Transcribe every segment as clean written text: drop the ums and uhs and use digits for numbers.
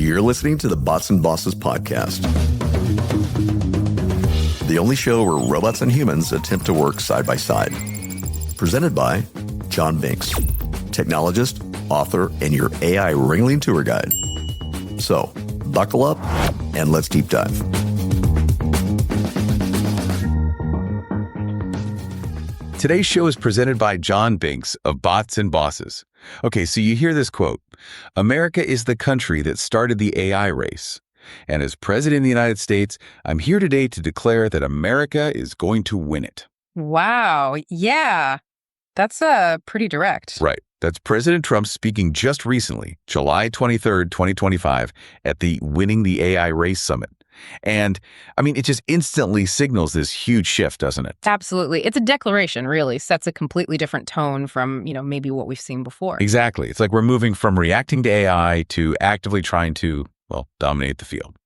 You're listening to the Bots and Bosses podcast, the only show where robots and humans attempt to work side by side. Presented by John Binks, technologist, author, and your AI Ringling tour guide. So, buckle up and let's deep dive. Today's show is presented by John Binks of Bots and Bosses. Okay, so you hear this quote: America is the country that started the AI race. And as President of the United States, I'm here today to declare that America is going to win it. Wow. Yeah. That's pretty direct. Right. That's President Trump speaking just recently, July 23rd, 2025, at the Winning the AI Race Summit. And, I mean, it just instantly signals this huge shift, doesn't it? Absolutely. It's a declaration, really. Sets a completely different tone from, maybe what we've seen before. Exactly. It's like we're moving from reacting to AI to actively trying to, dominate the field.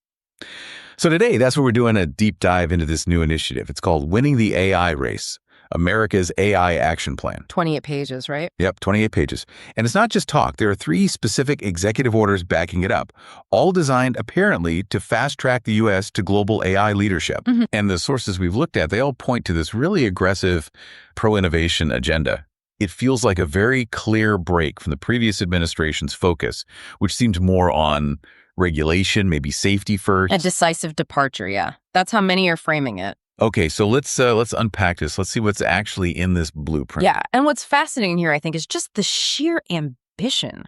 So today, that's where we're doing a deep dive into this new initiative. It's called Winning the AI Race, America's AI Action Plan. 28 pages, right? Yep, 28 pages. And it's not just talk. There are 3 specific executive orders backing it up, all designed apparently to fast-track the U.S. to global AI leadership. Mm-hmm. And the sources we've looked at, they all point to this really aggressive pro-innovation agenda. It feels like a very clear break from the previous administration's focus, which seemed more on regulation, maybe safety first. A decisive departure, yeah. That's how many are framing it. Okay, so let's unpack this. Let's see what's actually in this blueprint. Yeah, and what's fascinating here, I think, is just the sheer ambition.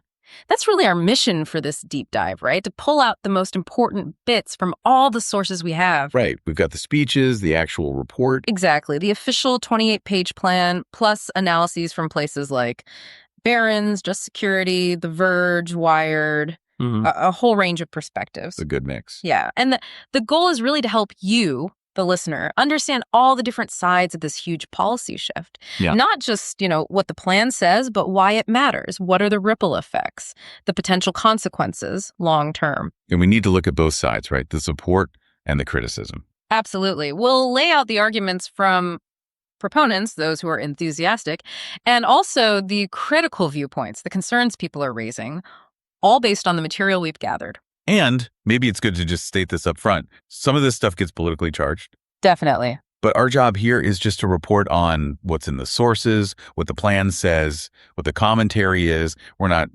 That's really our mission for this deep dive, right? To pull out the most important bits from all the sources we have. Right. We've got the speeches, the actual report. Exactly. The official 28-page plan, plus analyses from places like Barron's, Just Security, The Verge, Wired, a whole range of perspectives. A good mix. Yeah. And the goal is really to help you, the listener, understand all the different sides of this huge policy shift. Yeah. Not just, what the plan says, but why it matters. What are the ripple effects, the potential consequences long term? And we need to look at both sides, right? The support and the criticism. Absolutely. We'll lay out the arguments from proponents, those who are enthusiastic, and also the critical viewpoints, the concerns people are raising, all based on the material we've gathered. And maybe it's good to just state this up front. Some of this stuff gets politically charged. Definitely. But our job here is just to report on what's in the sources, what the plan says, what the commentary is. We're not,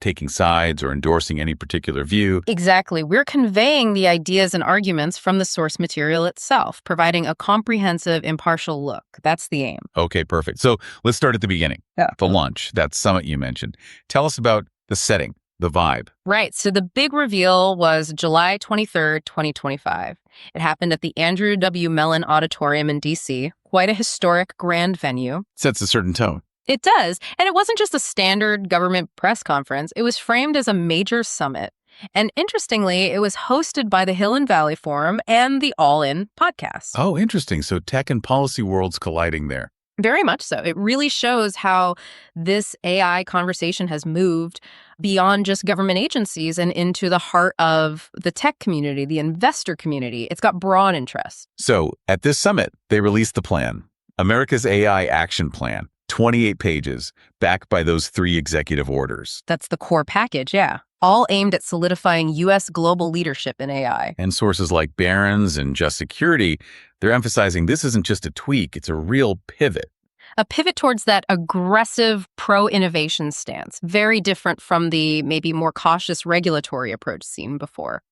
taking sides or endorsing any particular view. Exactly. We're conveying the ideas and arguments from the source material itself, providing a comprehensive, impartial look. That's the aim. Okay, perfect. So let's start at the beginning. Yeah. The launch, that summit you mentioned. Tell us about the setting, the vibe. Right. So the big reveal was July 23rd, 2025. It happened at the Andrew W. Mellon Auditorium in D.C., quite a historic grand venue. Sets a certain tone. It does. And it wasn't just a standard government press conference. It was framed as a major summit. And interestingly, it was hosted by the Hill and Valley Forum and the All In podcast. Oh, interesting. So tech and policy worlds colliding there. Very much so. It really shows how this AI conversation has moved beyond just government agencies and into the heart of the tech community, the investor community. It's got broad interest. So at this summit, they released the plan, America's AI Action Plan, 28 pages, backed by those 3 executive orders. That's the core package, yeah. All aimed at solidifying U.S. global leadership in AI. And sources like Barron's and Just Security, they're emphasizing this isn't just a tweak, it's a real pivot. A pivot towards that aggressive pro-innovation stance, very different from the maybe more cautious regulatory approach seen before.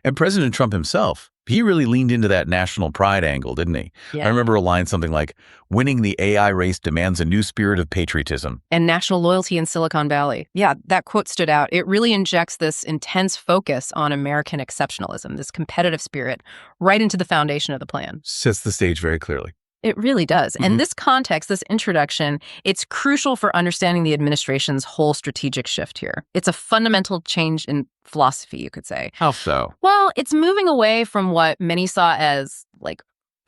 And President Trump himself, he really leaned into that national pride angle, didn't he? Yeah. I remember a line something like, winning the AI race demands a new spirit of patriotism. And national loyalty in Silicon Valley. Yeah, that quote stood out. It really injects this intense focus on American exceptionalism, this competitive spirit, right into the foundation of the plan. Sets the stage very clearly. It really does. And this context, this introduction, it's crucial for understanding the administration's whole strategic shift here. It's a fundamental change in philosophy, you could say. How so? Well, it's moving away from what many saw as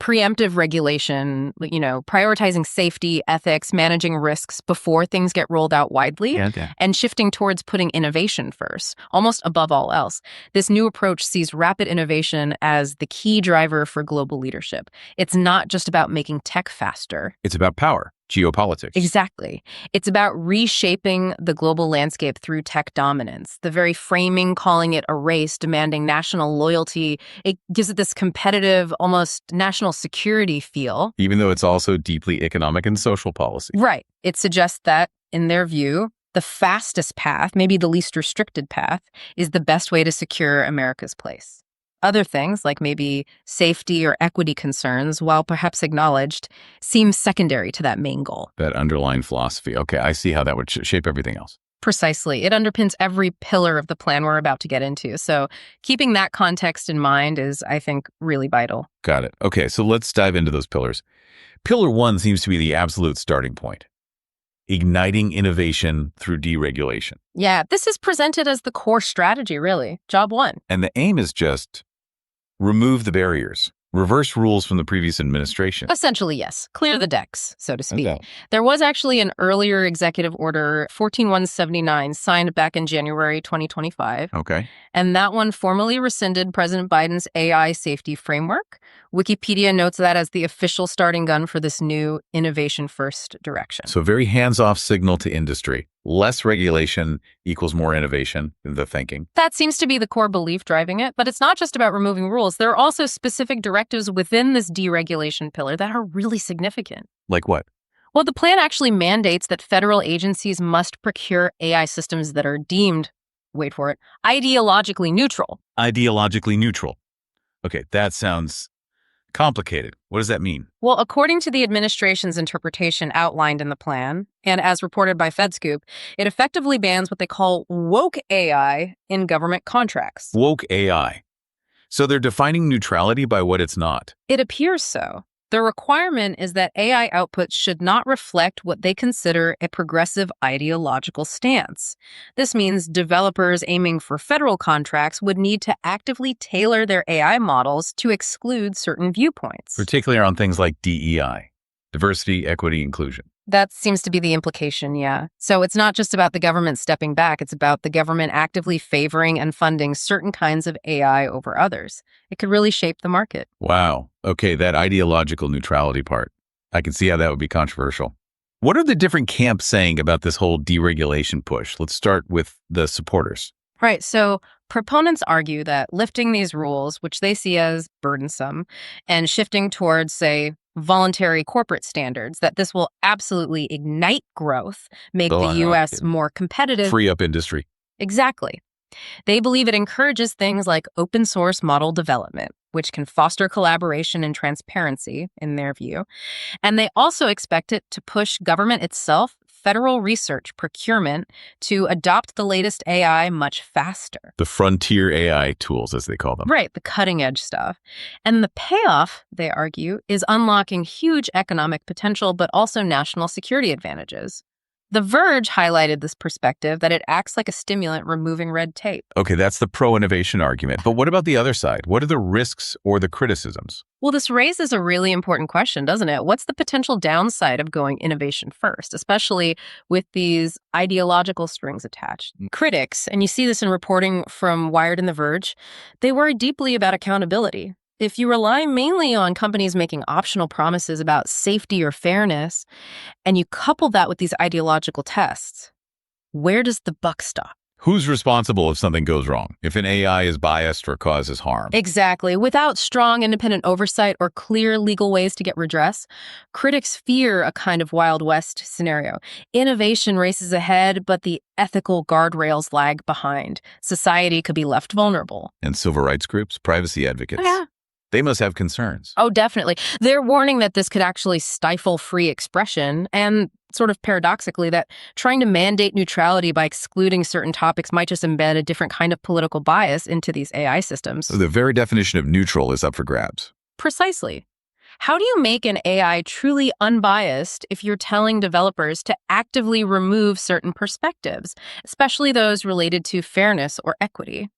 preemptive regulation, prioritizing safety, ethics, managing risks before things get rolled out widely, and shifting towards putting innovation first, almost above all else. This new approach sees rapid innovation as the key driver for global leadership. It's not just about making tech faster. It's about power. geopolitics. Exactly. It's about reshaping the global landscape through tech dominance. The very framing, calling it a race, demanding national loyalty, it gives it this competitive, almost national security feel. Even though it's also deeply economic and social policy. Right. It suggests that, in their view, the fastest path, maybe the least restricted path, is the best way to secure America's place. Other things, like maybe safety or equity concerns, while perhaps acknowledged, seem secondary to that main goal. That underlying philosophy. Okay, I see how that would shape everything else. Precisely. It underpins every pillar of the plan we're about to get into. So keeping that context in mind is, I think, really vital. Got it. Okay, so let's dive into those pillars. Pillar 1 seems to be the absolute starting point. Igniting innovation through deregulation. Yeah, this is presented as the core strategy, really. Job 1. And the aim is just remove the barriers, reverse rules from the previous administration. Essentially, yes. Clear the decks, so to speak. Okay. There was actually an earlier executive order, 14179, signed back in January 2025. Okay. And that one formally rescinded President Biden's AI safety framework. Wikipedia notes that as the official starting gun for this new innovation-first direction. So very hands-off signal to industry. Less regulation equals more innovation, the thinking. That seems to be the core belief driving it, but it's not just about removing rules. There are also specific directives within this deregulation pillar that are really significant. Like what? Well, the plan actually mandates that federal agencies must procure AI systems that are deemed, wait for it, ideologically neutral. Ideologically neutral. Okay, that sounds complicated. What does that mean? Well, according to the administration's interpretation outlined in the plan, and as reported by FedScoop, it effectively bans what they call woke AI in government contracts. Woke AI. So they're defining neutrality by what it's not. It appears so. The requirement is that AI outputs should not reflect what they consider a progressive ideological stance. This means developers aiming for federal contracts would need to actively tailor their AI models to exclude certain viewpoints. Particularly on things like DEI, diversity, equity, inclusion. That seems to be the implication, yeah. So it's not just about the government stepping back, it's about the government actively favoring and funding certain kinds of AI over others. It could really shape the market. Wow. Okay, that ideological neutrality part. I can see how that would be controversial. What are the different camps saying about this whole deregulation push? Let's start with the supporters. Right, so proponents argue that lifting these rules, which they see as burdensome, and shifting towards, say, voluntary corporate standards, that this will absolutely ignite growth, make the U.S. more competitive. Free up industry. Exactly. They believe it encourages things like open source model development, which can foster collaboration and transparency, in their view. And they also expect it to push government itself, federal research, procurement, to adopt the latest AI much faster. The frontier AI tools, as they call them. Right, the cutting edge stuff. And the payoff, they argue, is unlocking huge economic potential, but also national security advantages. The Verge highlighted this perspective that it acts like a stimulant removing red tape. Okay, that's the pro-innovation argument. But what about the other side? What are the risks or the criticisms? Well, this raises a really important question, doesn't it? What's the potential downside of going innovation first, especially with these ideological strings attached? Critics, and you see this in reporting from Wired and The Verge, they worry deeply about accountability. If you rely mainly on companies making optional promises about safety or fairness, and you couple that with these ideological tests, where does the buck stop? Who's responsible if something goes wrong? If an AI is biased or causes harm? Exactly. Without strong independent oversight or clear legal ways to get redress, critics fear a kind of Wild West scenario. Innovation races ahead, but the ethical guardrails lag behind. Society could be left vulnerable. And civil rights groups, privacy advocates. Yeah. They must have concerns. Oh, definitely. They're warning that this could actually stifle free expression and sort of paradoxically that trying to mandate neutrality by excluding certain topics might just embed a different kind of political bias into these AI systems. So the very definition of neutral is up for grabs. Precisely. How do you make an AI truly unbiased if you're telling developers to actively remove certain perspectives, especially those related to fairness or equity?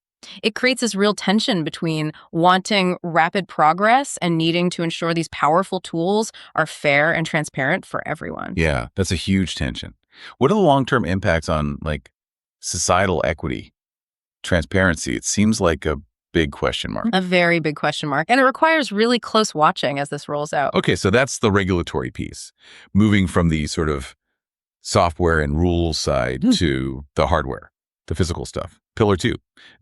It creates this real tension between wanting rapid progress and needing to ensure these powerful tools are fair and transparent for everyone. Yeah, that's a huge tension. What are the long-term impacts on, like, societal equity, transparency? It seems like a big question mark. A very big question mark. And it requires really close watching as this rolls out. Okay, so that's the regulatory piece, moving from the sort of software and rules side to the hardware, the physical stuff. Pillar 2,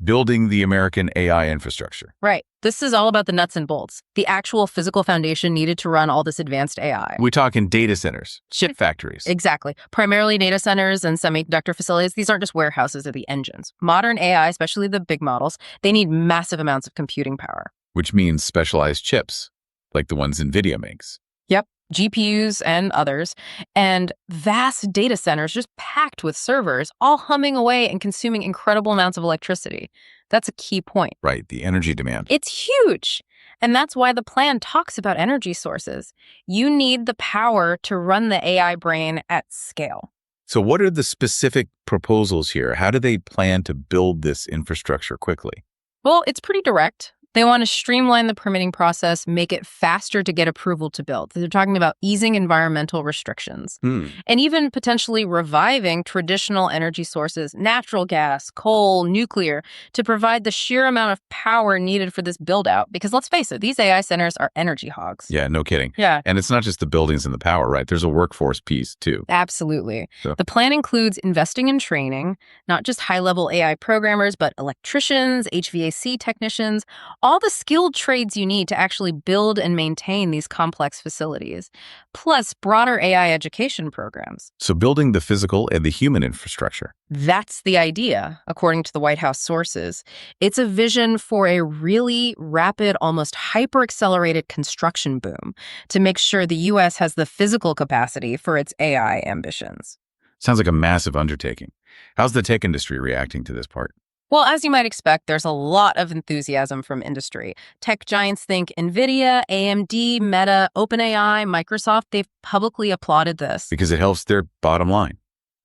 building the American AI infrastructure. Right. This is all about the nuts and bolts, the actual physical foundation needed to run all this advanced AI. We talk in data centers, chip factories. Exactly. Primarily data centers and semiconductor facilities. These aren't just warehouses, they're the engines. Modern AI, especially the big models, they need massive amounts of computing power. Which means specialized chips, like the ones NVIDIA makes. Yep. GPUs and others, and vast data centers just packed with servers, all humming away and consuming incredible amounts of electricity. That's a key point. Right, the energy demand. It's huge. And that's why the plan talks about energy sources. You need the power to run the AI brain at scale. So what are the specific proposals here? How do they plan to build this infrastructure quickly? Well, it's pretty direct. They want to streamline the permitting process, make it faster to get approval to build. They're talking about easing environmental restrictions and even potentially reviving traditional energy sources, natural gas, coal, nuclear, to provide the sheer amount of power needed for this build out. Because let's face it, these AI centers are energy hogs. Yeah, no kidding. Yeah. And it's not just the buildings and the power, right? There's a workforce piece too. Absolutely. So. The plan includes investing in training, not just high-level AI programmers, but electricians, HVAC technicians, all the skilled trades you need to actually build and maintain these complex facilities, plus broader AI education programs. So building the physical and the human infrastructure. That's the idea, according to the White House sources. It's a vision for a really rapid, almost hyper-accelerated construction boom to make sure the U.S. has the physical capacity for its AI ambitions. Sounds like a massive undertaking. How's the tech industry reacting to this part? Well, as you might expect, there's a lot of enthusiasm from industry. Tech giants think NVIDIA, AMD, Meta, OpenAI, Microsoft, they've publicly applauded this. Because it helps their bottom line,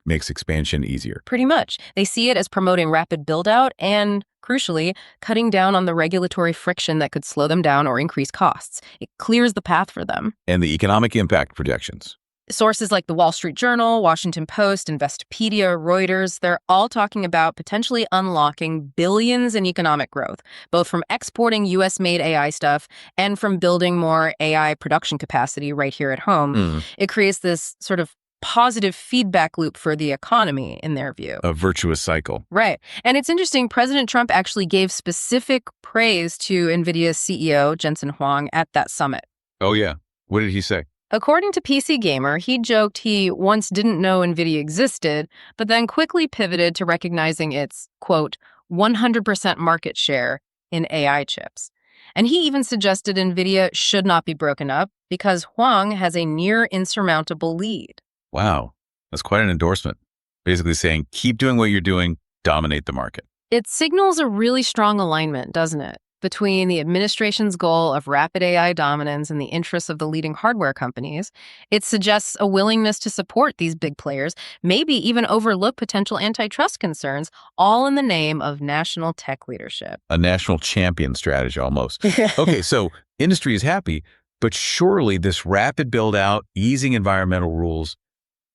makes expansion easier. Pretty much. They see it as promoting rapid build-out and, crucially, cutting down on the regulatory friction that could slow them down or increase costs. It clears the path for them. And the economic impact projections. Sources like the Wall Street Journal, Washington Post, Investopedia, Reuters, they're all talking about potentially unlocking billions in economic growth, both from exporting U.S.-made AI stuff and from building more AI production capacity right here at home. It creates this sort of positive feedback loop for the economy, in their view. A virtuous cycle. Right. And it's interesting, President Trump actually gave specific praise to NVIDIA's CEO, Jensen Huang, at that summit. Oh, yeah. What did he say? According to PC Gamer, he joked he once didn't know NVIDIA existed, but then quickly pivoted to recognizing its, quote, 100% market share in AI chips. And he even suggested NVIDIA should not be broken up because Huang has a near insurmountable lead. Wow, that's quite an endorsement. Basically saying, keep doing what you're doing, dominate the market. It signals a really strong alignment, doesn't it, between the administration's goal of rapid AI dominance and the interests of the leading hardware companies. It suggests a willingness to support these big players, maybe even overlook potential antitrust concerns, all in the name of national tech leadership. A national champion strategy almost. Okay, so industry is happy, but surely this rapid build-out, easing environmental rules,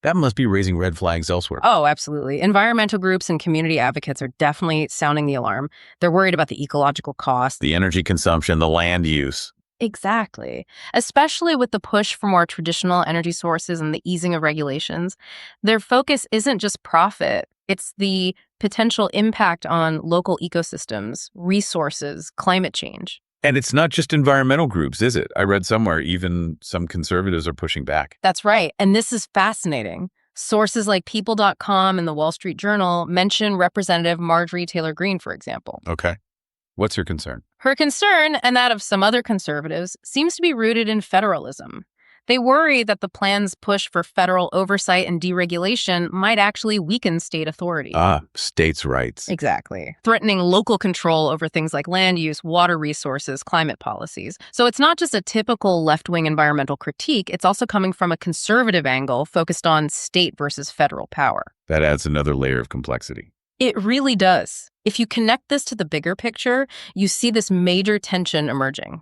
that must be raising red flags elsewhere. Oh, absolutely. Environmental groups and community advocates are definitely sounding the alarm. They're worried about the ecological cost. The energy consumption, the land use. Exactly. Especially with the push for more traditional energy sources and the easing of regulations. Their focus isn't just profit. It's the potential impact on local ecosystems, resources, climate change. And it's not just environmental groups, is it? I read somewhere even some conservatives are pushing back. That's right. And this is fascinating. Sources like People.com and the Wall Street Journal mention Representative Marjorie Taylor Greene, for example. Okay. What's her concern? Her concern, and that of some other conservatives, seems to be rooted in federalism. They worry that the plan's push for federal oversight and deregulation might actually weaken state authority. States' rights. Exactly. Threatening local control over things like land use, water resources, climate policies. So it's not just a typical left-wing environmental critique, it's also coming from a conservative angle focused on state versus federal power. That adds another layer of complexity. It really does. If you connect this to the bigger picture, you see this major tension emerging.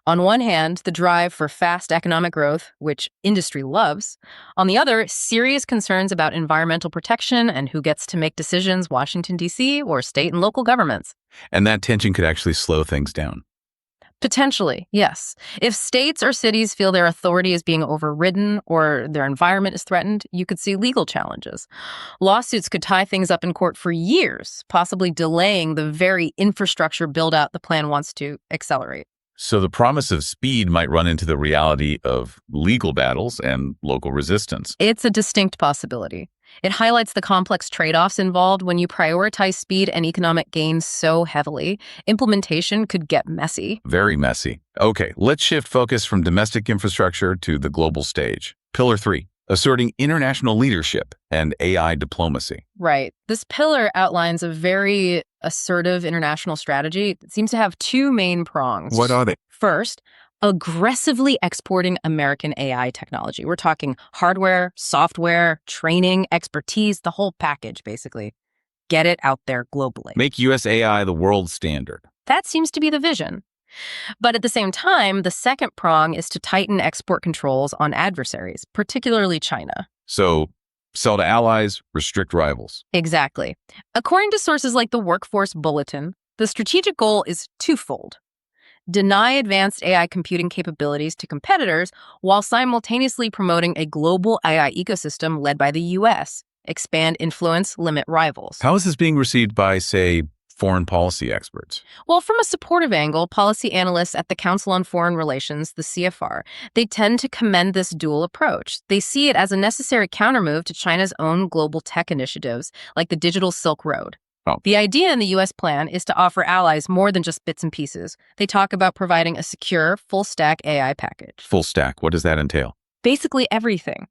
On one hand, the drive for fast economic growth, which industry loves. On the other, serious concerns about environmental protection and who gets to make decisions, Washington, D.C., or state and local governments. And that tension could actually slow things down. Potentially, yes. If states or cities feel their authority is being overridden or their environment is threatened, you could see legal challenges. Lawsuits could tie things up in court for years, possibly delaying the very infrastructure build-out the plan wants to accelerate. So the promise of speed might run into the reality of legal battles and local resistance. It's a distinct possibility. It highlights the complex trade-offs involved when you prioritize speed and economic gains so heavily. Implementation could get messy. Very messy. Okay, let's shift focus from domestic infrastructure to the global stage. Pillar 3, asserting international leadership and AI diplomacy. Right. This pillar outlines a very assertive international strategy. It seems to have two main prongs. What are they? First, aggressively exporting American AI technology. We're talking hardware, software, training, expertise, the whole package, basically. Get it out there globally. Make U.S. AI the world standard. That seems to be the vision. But at the same time, the second prong is to tighten export controls on adversaries, particularly China. So, sell to allies, restrict rivals. Exactly. According to sources like the Workforce Bulletin, the strategic goal is twofold. Deny advanced AI computing capabilities to competitors while simultaneously promoting a global AI ecosystem led by the U.S. Expand influence, limit rivals. How is this being received by, say, foreign policy experts? Well, from a supportive angle, policy analysts at the Council on Foreign Relations, the CFR, they tend to commend this dual approach. They see it as a necessary countermove to China's own global tech initiatives, like the Digital Silk Road. Oh. The idea in the U.S. plan is to offer allies more than just bits and pieces. They talk about providing a secure, full-stack AI package. Full stack, what does that entail? Basically everything,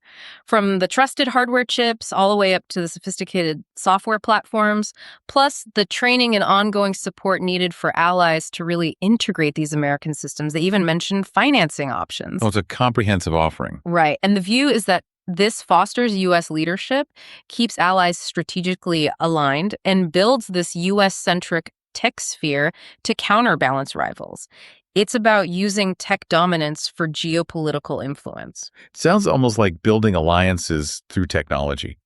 from the trusted hardware chips all the way up to the sophisticated software platforms, plus the training and ongoing support needed for allies to really integrate these American systems. They even mention financing options. Oh, it's a comprehensive offering. Right. And the view is that this fosters U.S. leadership, keeps allies strategically aligned, and builds this U.S.-centric tech sphere to counterbalance rivals. It's about using tech dominance for geopolitical influence. It sounds almost like building alliances through technology.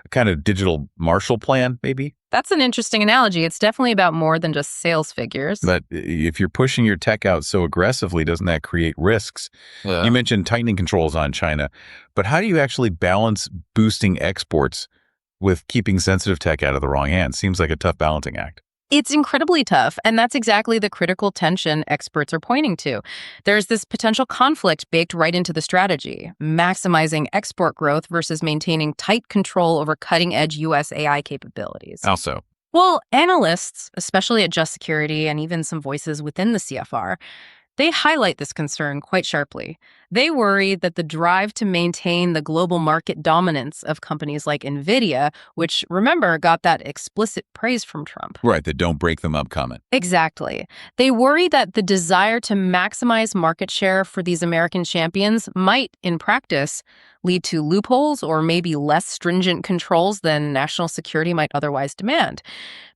A kind of digital Marshall Plan, maybe? That's an interesting analogy. It's definitely about more than just sales figures. But if you're pushing your tech out so aggressively, doesn't that create risks? You mentioned tightening controls on China, but how do you actually balance boosting exports with keeping sensitive tech out of the wrong hands? Seems like a tough balancing act. It's incredibly tough, and that's exactly the critical tension experts are pointing to. There's this potential conflict baked right into the strategy, maximizing export growth versus maintaining tight control over cutting-edge U.S. AI capabilities. How so? Well, analysts, especially at Just Security and even some voices within the CFR, they highlight this concern quite sharply. They worry that the drive to maintain the global market dominance of companies like NVIDIA, which, remember, got that explicit praise from Trump. Right, the don't break them up comment. Exactly. They worry that the desire to maximize market share for these American champions might, in practice, lead to loopholes or maybe less stringent controls than national security might otherwise demand,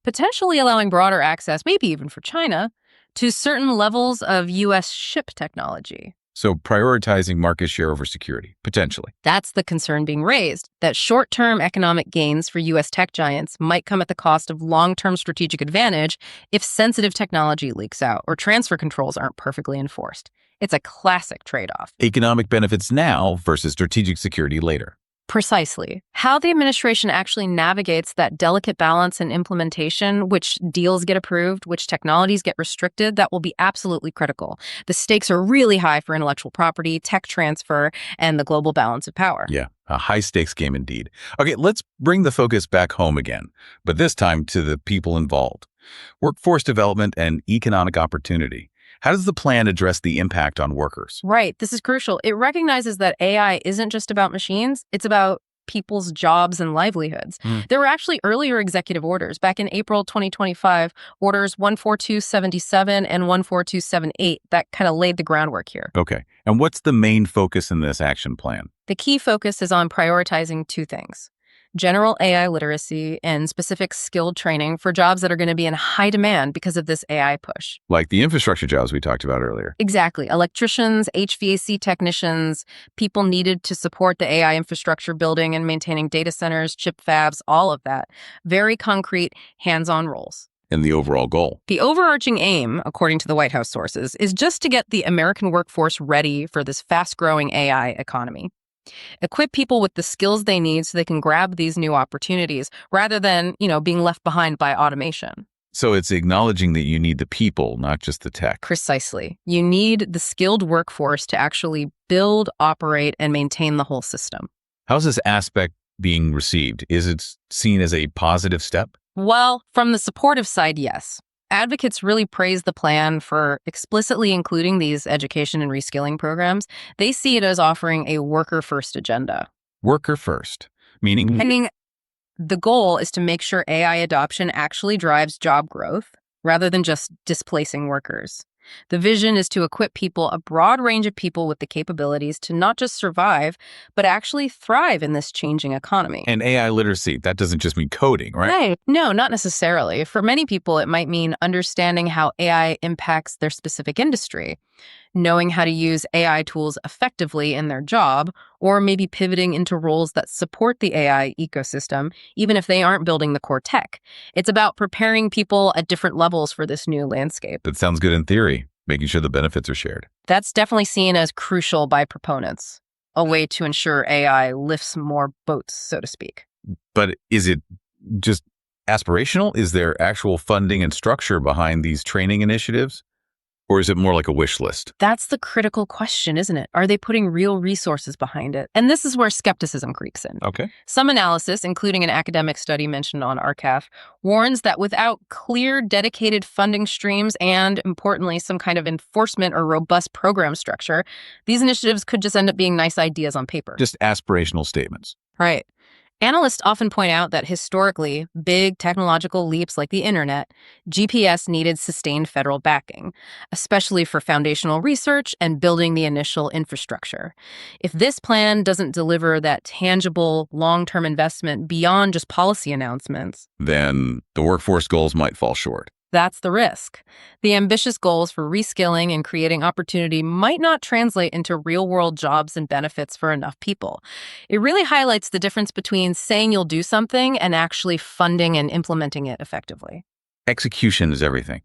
potentially allowing broader access, maybe even for China, to certain levels of U.S. chip technology. So prioritizing market share over security, potentially. That's the concern being raised, that short-term economic gains for U.S. tech giants might come at the cost of long-term strategic advantage if sensitive technology leaks out or transfer controls aren't perfectly enforced. It's a classic trade-off. Economic benefits now versus strategic security later. Precisely. How the administration actually navigates that delicate balance and implementation, which deals get approved, which technologies get restricted, that will be absolutely critical. The stakes are really high for intellectual property, tech transfer, and the global balance of power. Yeah, a high-stakes game indeed. Okay, let's bring the focus back home again, but this time to the people involved. Workforce development and economic opportunity. How does the plan address the impact on workers? Right. This is crucial. It recognizes that AI isn't just about machines. It's about people's jobs and livelihoods. There were actually earlier executive orders. Back in April 2025, orders 14277 and 14278 that kind of laid the groundwork here. Okay. And what's the main focus in this action plan? The key focus is on prioritizing two things: general AI literacy, and specific skilled training for jobs that are going to be in high demand because of this AI push. Like the infrastructure jobs we talked about earlier. Exactly. Electricians, HVAC technicians, people needed to support the AI infrastructure building and maintaining data centers, chip fabs, all of that. Very concrete, hands-on roles. And the overall goal. The overarching aim, according to the White House sources, is just to get the American workforce ready for this fast-growing AI economy. Equip people with the skills they need so they can grab these new opportunities rather than, being left behind by automation. So it's acknowledging that you need the people, not just the tech. Precisely. You need the skilled workforce to actually build, operate, and maintain the whole system. How's this aspect being received? Is it seen as a positive step? Well, from the supportive side, yes. Advocates really praise the plan for explicitly including these education and reskilling programs. They see it as offering a worker-first agenda. Worker first, meaning the goal is to make sure AI adoption actually drives job growth rather than just displacing workers. The vision is to equip people, a broad range of people with the capabilities to not just survive, but actually thrive in this changing economy. And AI literacy, that doesn't just mean coding, right? Right. No, not necessarily. For many people, it might mean understanding how AI impacts their specific industry, knowing how to use AI tools effectively in their job, or maybe pivoting into roles that support the AI ecosystem, even if they aren't building the core tech. It's about preparing people at different levels for this new landscape. That sounds good in theory, making sure the benefits are shared. That's definitely seen as crucial by proponents, a way to ensure AI lifts more boats, so to speak. But is it just aspirational? Is there actual funding and structure behind these training initiatives? Or is it more like a wish list? That's the critical question, isn't it? Are they putting real resources behind it? And this is where skepticism creeps in. Okay. Some analysis, including an academic study mentioned on RCAF, warns that without clear, dedicated funding streams and, importantly, some kind of enforcement or robust program structure, these initiatives could just end up being nice ideas on paper. Just aspirational statements. Right. Analysts often point out that historically, big technological leaps like the internet, GPS needed sustained federal backing, especially for foundational research and building the initial infrastructure. If this plan doesn't deliver that tangible, long-term investment beyond just policy announcements, then the workforce goals might fall short. that's the risk. The ambitious goals for reskilling and creating opportunity might not translate into real-world jobs and benefits for enough people. It really highlights the difference between saying you'll do something and actually funding and implementing it effectively. Execution is everything.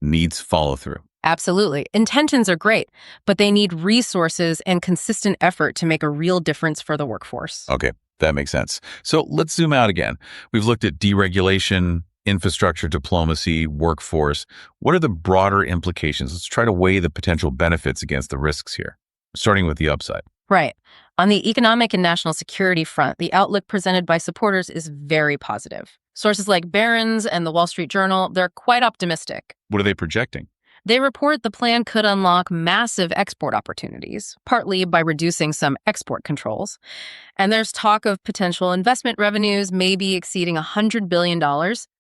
Needs follow-through. Absolutely. Intentions are great, but they need resources and consistent effort to make a real difference for the workforce. Okay, that makes sense. So let's zoom out again. We've looked at deregulation, infrastructure diplomacy, workforce. What are the broader implications? Let's try to weigh the potential benefits against the risks here, starting with the upside. Right. On the economic and national security front, the outlook presented by supporters is very positive. Sources like Barron's and the Wall Street Journal, they're quite optimistic. What are they projecting? They report the plan could unlock massive export opportunities, partly by reducing some export controls. And there's talk of potential investment revenues maybe exceeding $100 billion,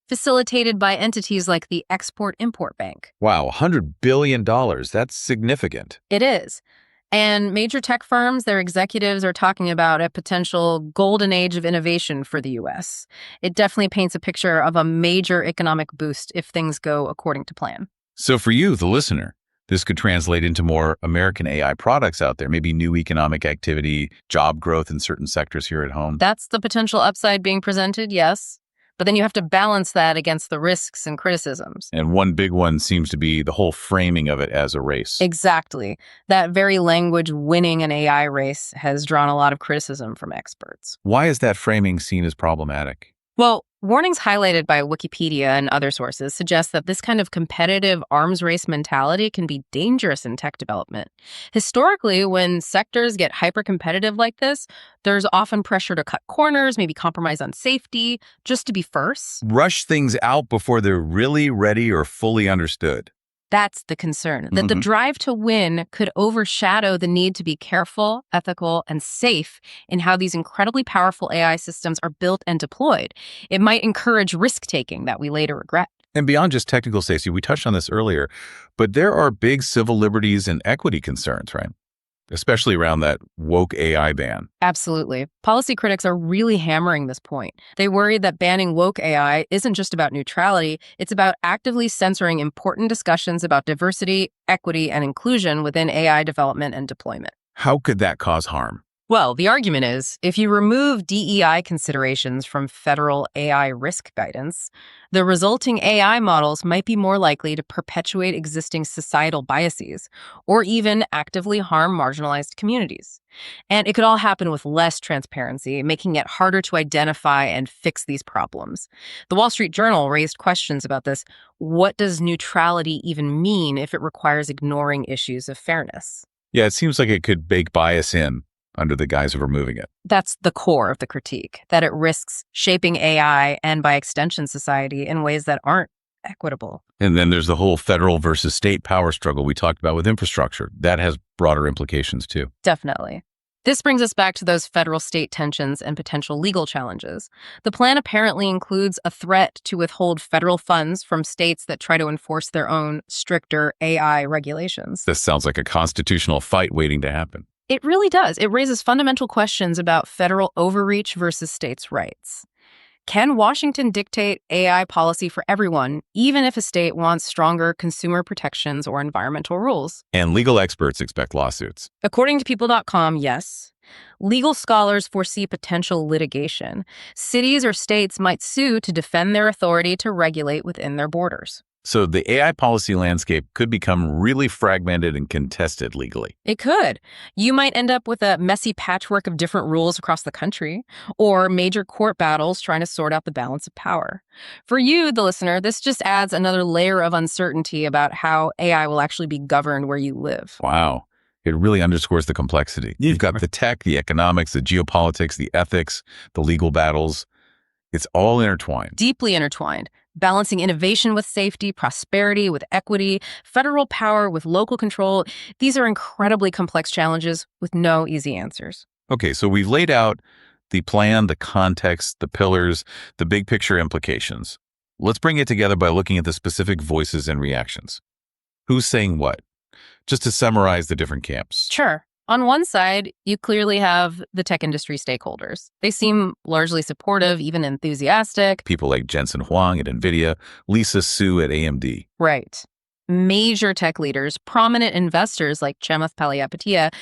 facilitated by entities like the Export-Import Bank. Wow, $100 billion. That's significant. It is. And major tech firms, their executives are talking about a potential golden age of innovation for the U.S. It definitely paints a picture of a major economic boost if things go according to plan. So for you, the listener, this could translate into more American AI products out there, maybe new economic activity, job growth in certain sectors here at home. That's the potential upside being presented, yes. But then you have to balance that against the risks and criticisms. And one big one seems to be the whole framing of it as a race. Exactly. That very language, winning an AI race, has drawn a lot of criticism from experts. Why is that framing seen as problematic? Well, warnings highlighted by Wikipedia and other sources suggest that this kind of competitive arms race mentality can be dangerous in tech development. Historically, when sectors get hyper-competitive like this, there's often pressure to cut corners, maybe compromise on safety, just to be first. Rush things out before they're really ready or fully understood. That's the concern, that the drive to win could overshadow the need to be careful, ethical, and safe in how these incredibly powerful AI systems are built and deployed. It might encourage risk-taking that we later regret. And beyond just technical safety, we touched on this earlier, but there are big civil liberties and equity concerns, right? especially around that woke AI ban. Absolutely. Policy critics are really hammering this point. They worry that banning woke AI isn't just about neutrality, it's about actively censoring important discussions about diversity, equity, and inclusion within AI development and deployment. How could that cause harm? Well, the argument is, if you remove DEI considerations from federal AI risk guidance, the resulting AI models might be more likely to perpetuate existing societal biases or even actively harm marginalized communities. And it could all happen with less transparency, making it harder to identify and fix these problems. The Wall Street Journal raised questions about this. What does neutrality even mean if it requires ignoring issues of fairness? Yeah, it seems like it could bake bias in under the guise of removing it. That's the core of the critique, that it risks shaping AI and, by extension, society in ways that aren't equitable. And then there's the whole federal versus state power struggle we talked about with infrastructure. That has broader implications too. Definitely. This brings us back to those federal-state tensions and potential legal challenges. The plan apparently includes a threat to withhold federal funds from states that try to enforce their own stricter AI regulations. This sounds like a constitutional fight waiting to happen. It really does. It raises fundamental questions about federal overreach versus states' rights. Can Washington dictate AI policy for everyone, even if a state wants stronger consumer protections or environmental rules? And legal experts expect lawsuits. According to People.com, yes. Legal scholars foresee potential litigation. Cities or states might sue to defend their authority to regulate within their borders. So the AI policy landscape could become really fragmented and contested legally. It could. You might end up with a messy patchwork of different rules across the country, or major court battles trying to sort out the balance of power. For you, the listener, this just adds another layer of uncertainty about how AI will actually be governed where you live. Wow. It really underscores the complexity. You've got the tech, the economics, the geopolitics, the ethics, the legal battles. It's all intertwined. Deeply intertwined. Balancing innovation with safety, prosperity with equity, federal power with local control. These are incredibly complex challenges with no easy answers. Okay, so we've laid out the plan, the context, the pillars, the big picture implications. Let's bring it together by looking at the specific voices and reactions. Who's saying what? Just to summarize the different camps. Sure. On one side, you clearly have the tech industry stakeholders. They seem largely supportive, even enthusiastic. People like Jensen Huang at NVIDIA, Lisa Su at AMD. Right. Major tech leaders, prominent investors like Chamath Palihapitiya,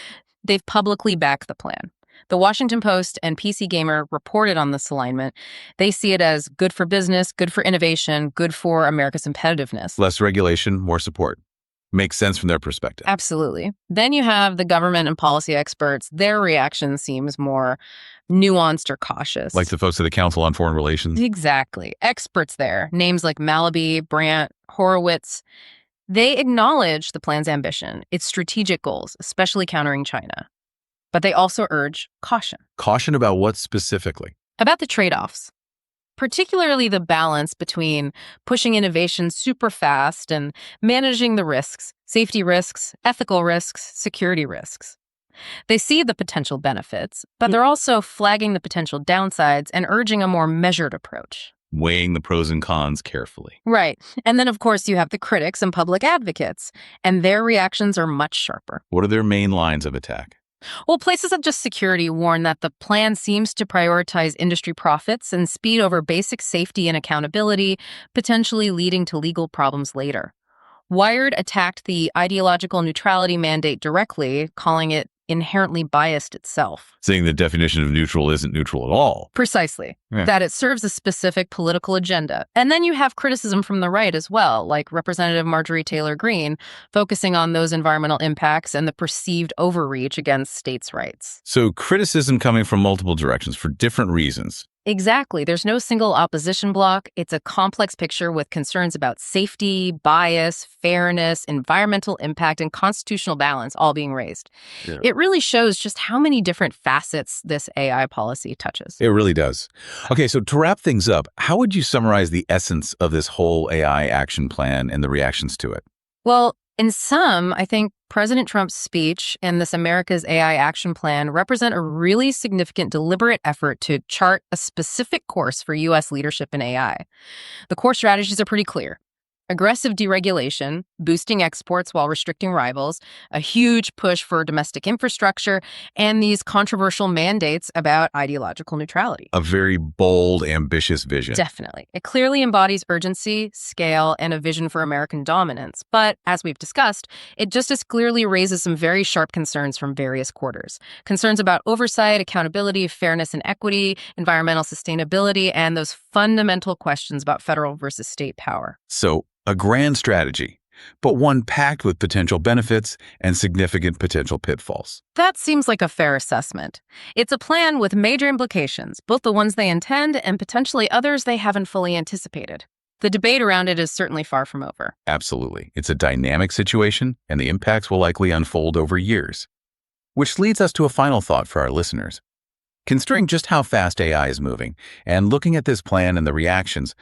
they've publicly backed the plan. The Washington Post and PC Gamer reported on this alignment. They see it as good for business, good for innovation, good for America's competitiveness. Less regulation, more support. Makes sense from their perspective. Absolutely. Then you have the government and policy experts. Their reaction seems more nuanced or cautious. Like the folks at the Council on Foreign Relations. Exactly. Experts there, names like Malaby, Brandt, Horowitz, they acknowledge the plan's ambition, its strategic goals, especially countering China. But they also urge caution. Caution about what specifically? About the trade-offs. Particularly the balance between pushing innovation super fast and managing the risks, safety risks, ethical risks, security risks. They see the potential benefits, but they're also flagging the potential downsides and urging a more measured approach. Weighing the pros and cons carefully. Right. And then, of course, you have the critics and public advocates, and their reactions are much sharper. What are their main lines of attack? Well, places of just security warn that the plan seems to prioritize industry profits and speed over basic safety and accountability, potentially leading to legal problems later. Wired attacked the ideological neutrality mandate directly, calling it inherently biased itself. Saying the definition of neutral isn't neutral at all. Precisely. Yeah. That it serves a specific political agenda. And then you have criticism from the right as well, like Representative Marjorie Taylor Greene, focusing on those environmental impacts and the perceived overreach against states' rights. So criticism coming from multiple directions for different reasons. Exactly. There's no single opposition bloc. It's a complex picture with concerns about safety, bias, fairness, environmental impact, and constitutional balance all being raised. Yeah. It really shows just how many different facets this AI policy touches. It really does. Okay, so to wrap things up, how would you summarize the essence of this whole AI action plan and the reactions to it? Well, in sum, I think President Trump's speech and this America's AI Action Plan represent a really significant, deliberate effort to chart a specific course for U.S. leadership in AI. The core strategies are pretty clear. aggressive deregulation, boosting exports while restricting rivals, a huge push for domestic infrastructure, and these controversial mandates about ideological neutrality. A very bold, ambitious vision. Definitely. It clearly embodies urgency, scale, and a vision for American dominance. But as we've discussed, it just as clearly raises some very sharp concerns from various quarters. Concerns about oversight, accountability, fairness and equity, environmental sustainability, and those fundamental questions about federal versus state power. So, a grand strategy, but one packed with potential benefits and significant potential pitfalls. That seems like a fair assessment. It's a plan with major implications, both the ones they intend and potentially others they haven't fully anticipated. The debate around it is certainly far from over. Absolutely. It's a dynamic situation, and the impacts will likely unfold over years. Which leads us to a final thought for our listeners. Considering just how fast AI is moving, and looking at this plan and the reactions,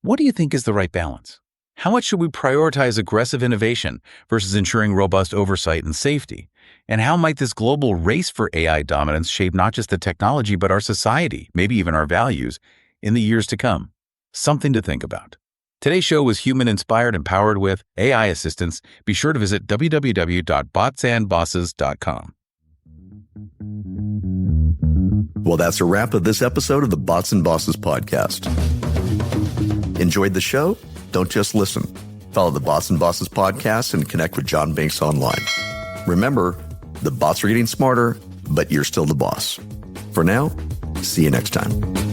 what do you think is the right balance? How much should we prioritize aggressive innovation versus ensuring robust oversight and safety? And how might this global race for AI dominance shape not just the technology, but our society, maybe even our values, in the years to come? Something to think about. Today's show was human-inspired and powered with AI assistance. Be sure to visit www.botsandbosses.com. Well, that's a wrap of this episode of the Bots and Bosses podcast. Enjoyed the show? Don't just listen. Follow the Bots and Bosses podcast and connect with John Binks online. Remember, the bots are getting smarter, but you're still the boss. For now, see you next time.